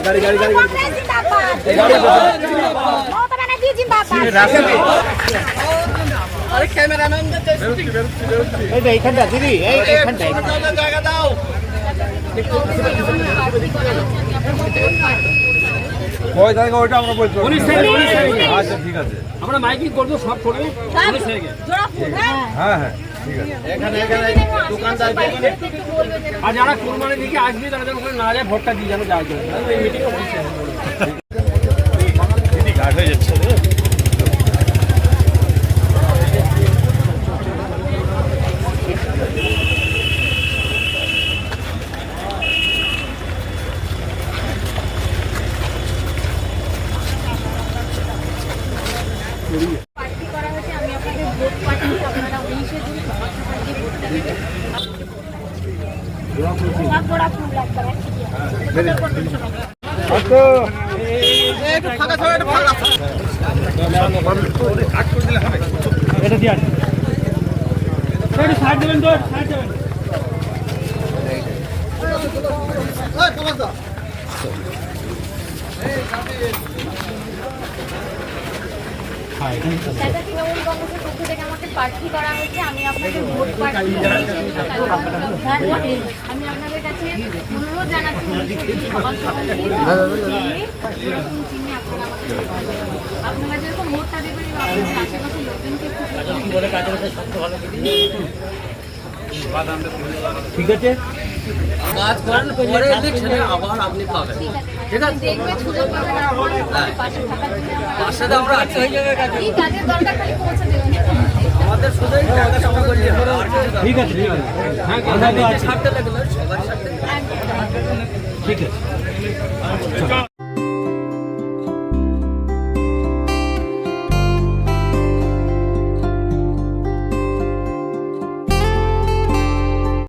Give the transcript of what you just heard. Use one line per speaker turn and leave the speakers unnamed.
गाड़ी गाड़ी गाड़ी अरे कैमरामैन এইখানটা দিদি এইখানটা জায়গা দাও ওই জায়গা ওটা আমরা বলছি আচ্ছা ঠিক আছে আমরা মাইকিং করব সব করব পুলিশ থেকে হ্যাঁ হ্যাঁ ঠিক আছে এখানে এখানে দোকানদার এখানে আর যারা কুরবানি দিকে আসবে তারা যেন ওখানে না যায় ভোটটা দিয়ে যেন যায় এই মিটিং অফিসে দিদি ঘাট হয়ে যাচ্ছে
পার্টি করা হয়েছে আমি আপনাদের ভোট পাঠাচ্ছি আপনারা 19 জুন সমাজসভায় ভোটটা দিবেন জোড়া ফুল লাগবে
আচ্ছা একটু ফাঁকা ছাড়ো একটু ফাঁকা কাট করে দিলে হবে এটা দিয়ে আসুন একটু সাইড দেবেন তো সাইড দেবেন ওই কমাস
তৃণমূল কংগ্রেসের পক্ষ থেকে আমাকে প্রার্থী করা হয়েছে আমি আপনাদের ভোট প্রার্থী আমি আপনাদের কাছে অনুরোধ জানাচ্ছি আপনারা যেরকম ভোটটা দেবেন এবং আপনাদের আশেপাশে লোকজনকে
ঠিক আছে কাজ করেন পরে ইলেকশনে আবার আপনি পাবেন ঠিক আছে
দেখবেন সুযোগ পাবেন আপনাদের পাশে থাকার জন্য
পাশে তো আমরা আছি ওই জায়গায় কাজ
এই কাজের দরকার খালি পৌঁছে দেবেন
আমাদের শুধুই টাকা জমা করতে হবে ঠিক আছে ঠিক আছে হ্যাঁ কথা তো আছে ছাড়তে লাগলো সবার সাথে ঠিক আছে